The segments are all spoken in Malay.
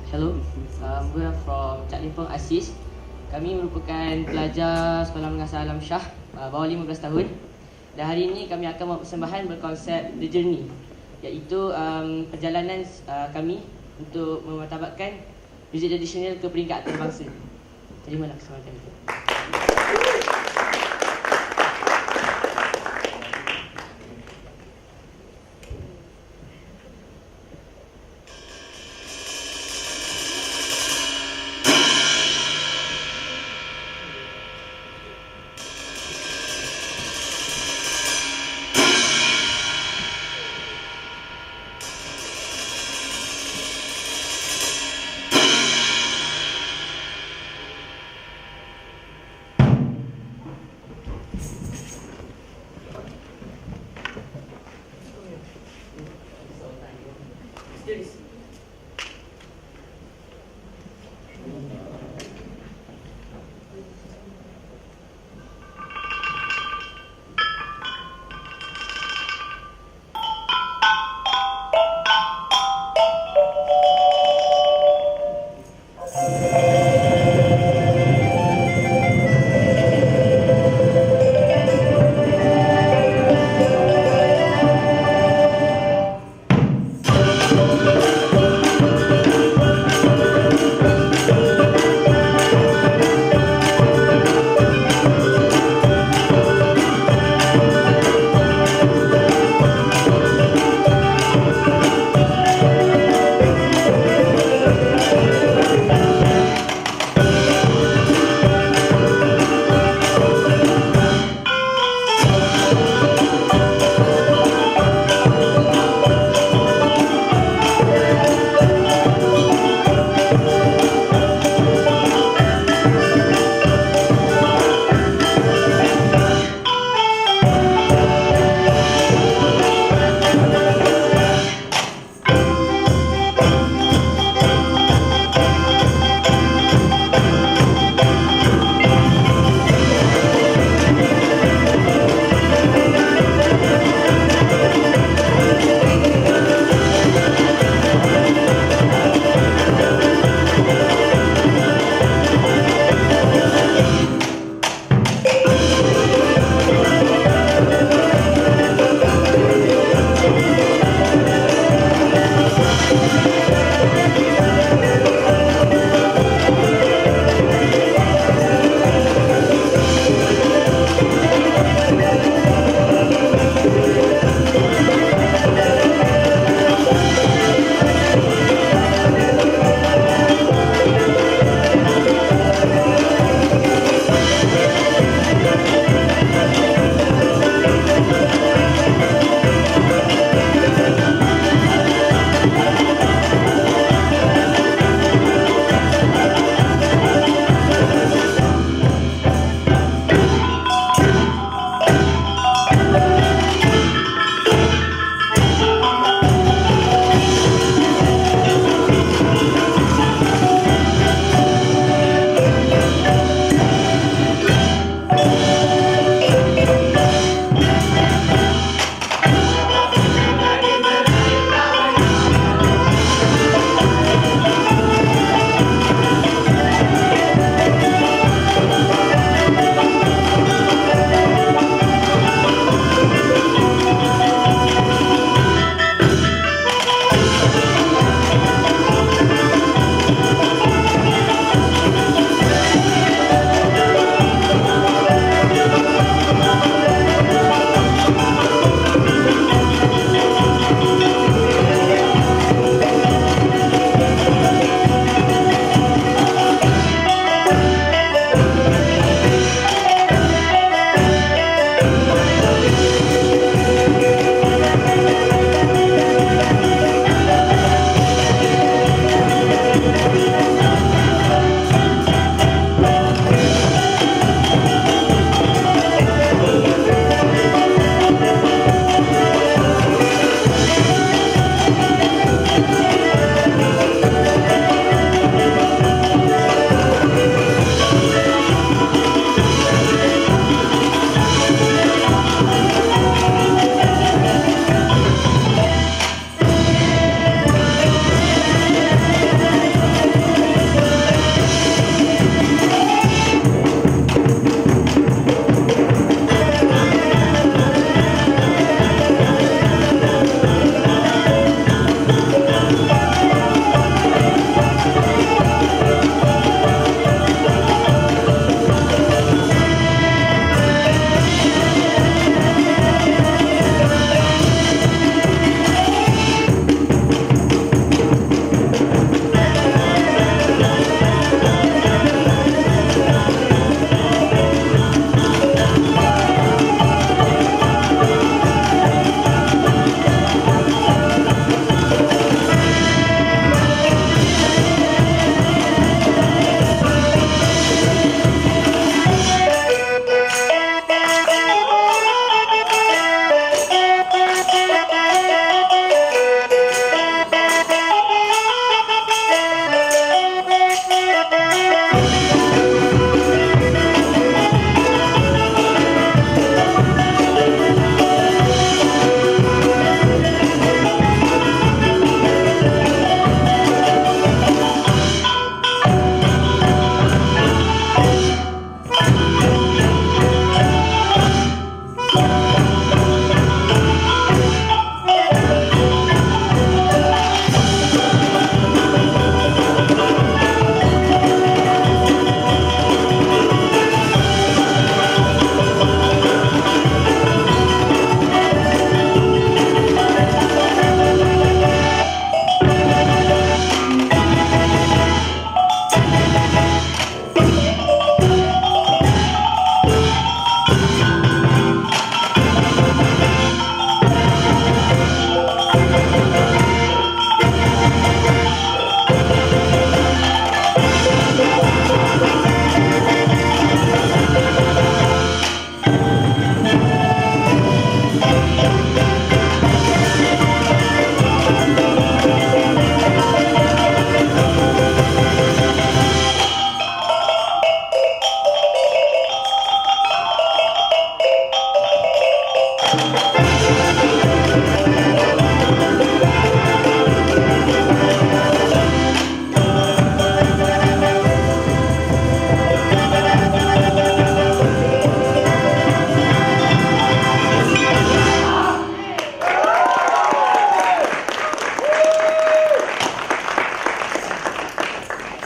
Hello, we are from Caklempong ASiS. Kami merupakan pelajar Sekolah Mengasah Alam Shah bawah 15 tahun. Dan hari ini kami akan membuat persembahan berkonsep The Journey, iaitu perjalanan kami untuk memartabatkan muzik tradisional ke peringkat antarabangsa. Terimalah kesempatan itu.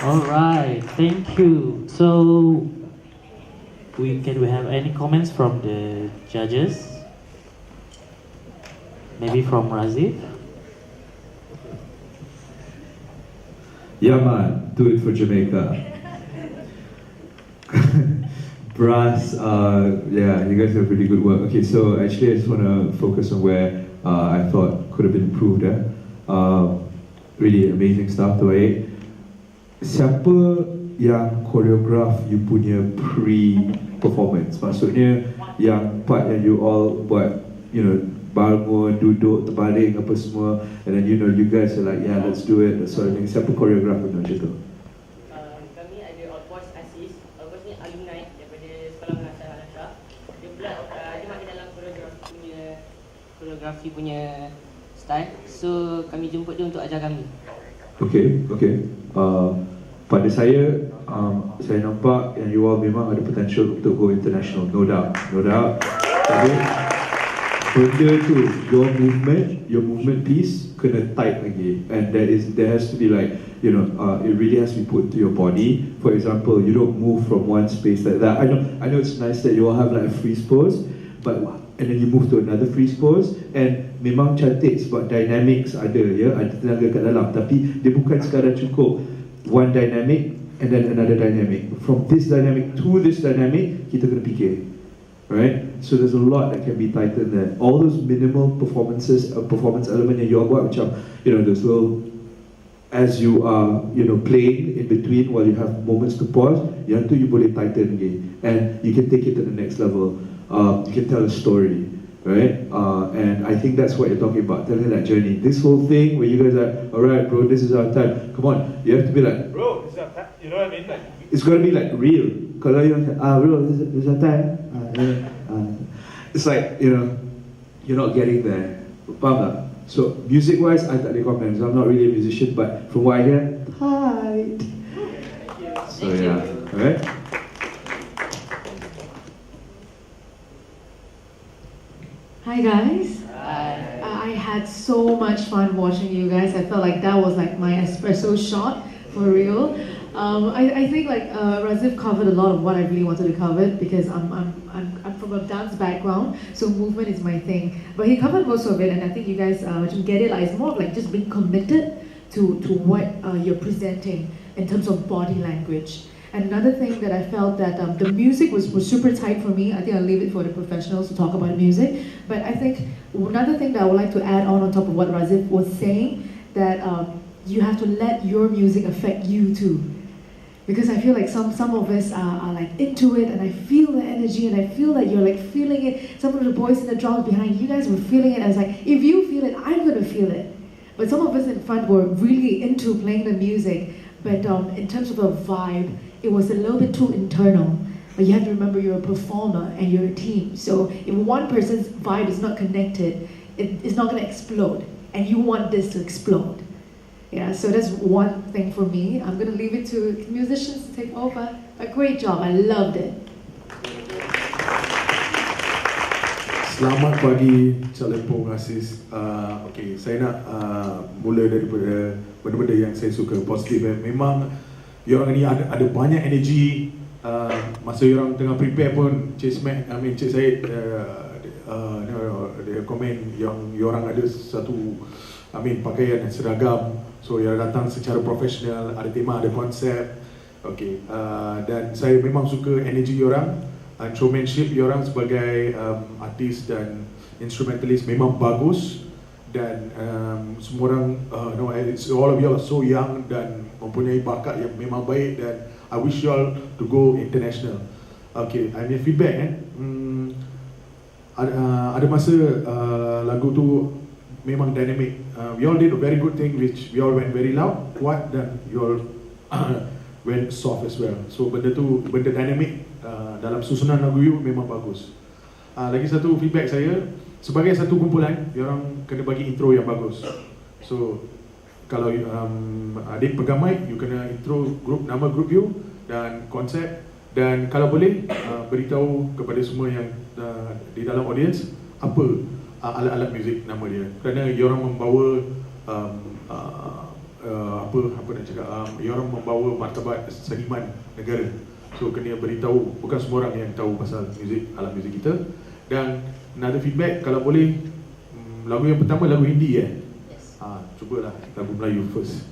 All right, thank you. So, we have any comments from the judges? Maybe from Razif? Yeah, man, do it for Jamaica. Brass, yeah, you guys have really good work. Okay, so actually I just want to focus on where I thought could have been improved. Really amazing stuff to it. Siapa yang choreograph you punya pre-performance? Maksudnya yang part yang you all buat, you know, bangun, duduk, terbaring apa semua, and then you guys are like, yeah, let's do it, that sort of thing. Siapa choreograph macam tu? Kami ada Outpost ASiS. Outpost ni alumni daripada Sekolah Mengasah Alam Shah. Dia pula dia masih dalam koreografi punya style. So kami jemput dia untuk ajar kami. Okay. Pada saya nampak yang you all memang ada potential untuk go international, no doubt. Tapi benda tu, your movement piece kena tight lagi, and there has to be like, you know, it really has to be put to your body. For example, you don't move from one space like that. I know it's nice that you all have like a freeze pose, and then you move to another freeze pose, and memang cantik sebab dynamics ada tenaga kat dalam, tapi dia bukan sekadar cukup one dynamic and then another dynamic. From this dynamic to this dynamic, kita kena fikir, right? So there's a lot that can be tightened there. All those minimal performance element yang you all buat, macam, you know, those little, as you are, you know, playing in between while you have moments to pause, yang tu you boleh tighten again, and you can take it to the next level. You can tell a story, right? And I think that's what you're talking about, telling that journey. This whole thing where you guys are, alright bro, this is our time. Come on, you have to be like, bro, this is our time. You know what I mean? Like, it's gotta be like real. Kalau you bro, this is our time. It's like, you know, you're not getting there. Faham tak? So music-wise, I tak ada comments. I'm not really a musician, but from what I hear, tight. So yeah, alright. Hi guys. Hi. I had so much fun watching you guys. I felt like that was like my espresso shot for real. I think like Razif covered a lot of what I really wanted to cover because I'm from a dance background, so movement is my thing. But he covered most of it, and I think you guys get it. Like, it's more of like just being committed to what you're presenting in terms of body language. And another thing that I felt that the music was super tight for me. I think I'll leave it for the professionals to talk about music. But I think another thing that I would like to add on top of what Razif was saying, that you have to let your music affect you too. Because I feel like some of us are like into it, and I feel the energy, and I feel that you're like feeling it. Some of the boys in the drums behind, you guys were feeling it. I was like, if you feel it, I'm gonna feel it. But some of us in front were really into playing the music. But in terms of the vibe, it was a little bit too internal. But you have to remember you're a performer and you're a team. So if one person's vibe is not connected, it's not gonna explode. And you want this to explode. Yeah, so that's one thing for me. I'm gonna leave it to musicians to take over. A great job, I loved it. Selamat pagi Caklempong ASiS. Okay, saya nak mula daripada benda-benda yang saya suka positif. Memang orang ni ada banyak energi. Masa orang tengah prepare pun Cik Syed dia komen yang orang ada satu pakaian yang seragam. So yang datang secara profesional, ada tema, ada konsep. Okay, dan saya memang suka energi orang. Showmanship orang sebagai artis dan instrumentalist memang bagus. Dan semua orang, all of you are so young dan mempunyai bakat yang memang baik, dan I wish you all to go international. Okay, I mean feedback ada masa lagu tu memang dynamic. We all did a very good thing, which we all went very loud, kuat, dan you all went soft as well. So benda dynamic dalam susunan lagu you memang bagus. Lagi satu feedback saya, sebagai satu kumpulan, orang kena bagi intro yang bagus. So kalau adik pegang mic, you kena intro nama group you dan konsep, dan kalau boleh beritahu kepada semua yang di dalam audience apa alat-alat muzik nama dia, kerana orang membawa apa nak cakap, dia orang membawa martabat seniman negara. So kena beritahu, bukan semua orang yang tahu pasal muzik, alam muzik kita. Dan another feedback, kalau boleh lagu yang pertama lagu Hindi cubalah lagu Melayu first,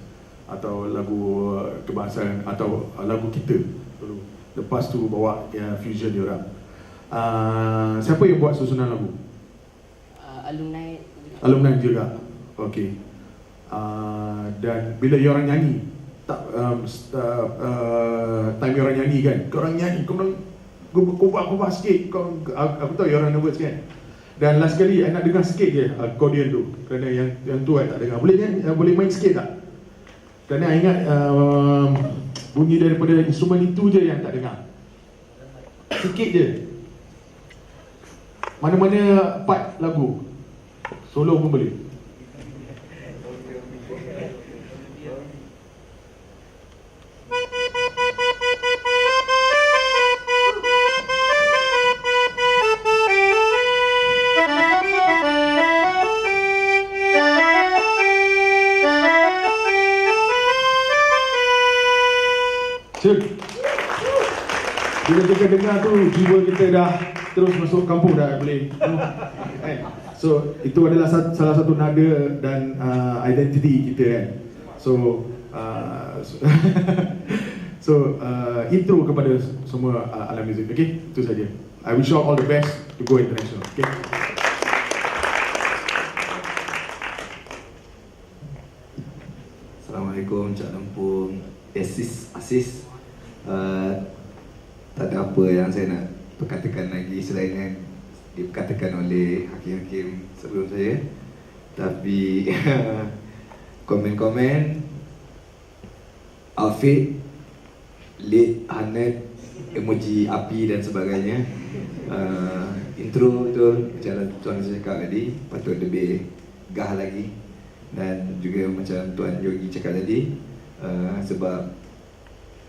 atau lagu kebangsaan, atau lagu kita dulu. Lepas tu bawa fusion dia orang. Siapa yang buat susunan lagu? Alumni juga. Okey. Dan bila dia orang nyanyi, time dia orang nyanyi kan, korang nyanyi, korang kubah sikit, aku tahu dia orang nervous kan. Dan last kali I nak dengar sikit je accordion tu, kerana yang tu I tak dengar. Boleh main sikit tak? Kerana I ingat bunyi daripada instrumen itu je yang tak dengar. Sikit je. Mana-mana part lagu, solo pun boleh. Bila kita dengar tu, jiwa kita dah terus masuk kampung dah boleh. So itu adalah salah satu nada dan identiti kita kan. So intro kepada semua alam muzik. Okay, itu saja. I wish you all the best to go international. Okay. Assalamualaikum, Caklempong ASiS. Tak ada apa yang saya nak perkatakan lagi selain yang diperkatakan oleh hakim-hakim sebelum saya. Tapi komen-komen, outfit, lead, hangat, emoji api dan sebagainya. Intro betul, macam Tuan saya cakap tadi, patut lebih gah lagi. Dan juga macam Tuan Yogi cakap tadi, sebab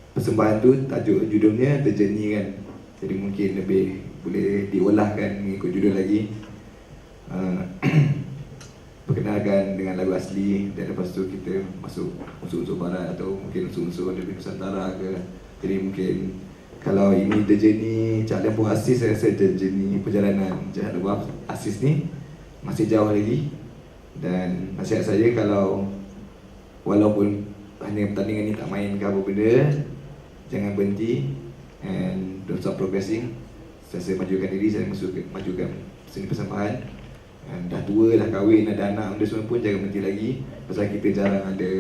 persembahan tu tajuk judulnya The Journey kan. Jadi mungkin lebih boleh diolahkan mengikut judul lagi. Perkenalkan dengan lagu asli, dan lepas tu kita masuk unsur-unsur barat atau mungkin unsur-unsur lebih Nusantara ke. Jadi mungkin kalau ini The Journey Caklempong ASiS, saya rasa The Journey perjalanan Caklempong ASiS ni masih jauh lagi. Dan nasihat saya, kalau walaupun hanya pertandingan ni tak main ke apa benda, jangan berhenti and don't stop progressing. Saya majukan diri, saya majukan seni persembahan. And dah tua, dah kahwin, ada anak, benda semua pun jangan berhenti lagi. Pasal kita jarang ada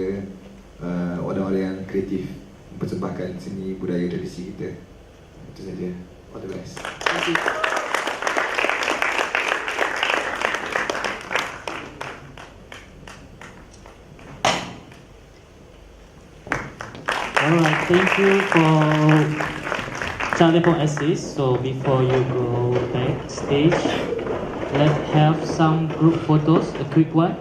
orang-orang yang kreatif mempersembahkan seni budaya tradisi kita. Itu saja. All the best. Alright, thank you for Caklempong ASiS. So before you go backstage, let's have some group photos, a quick one.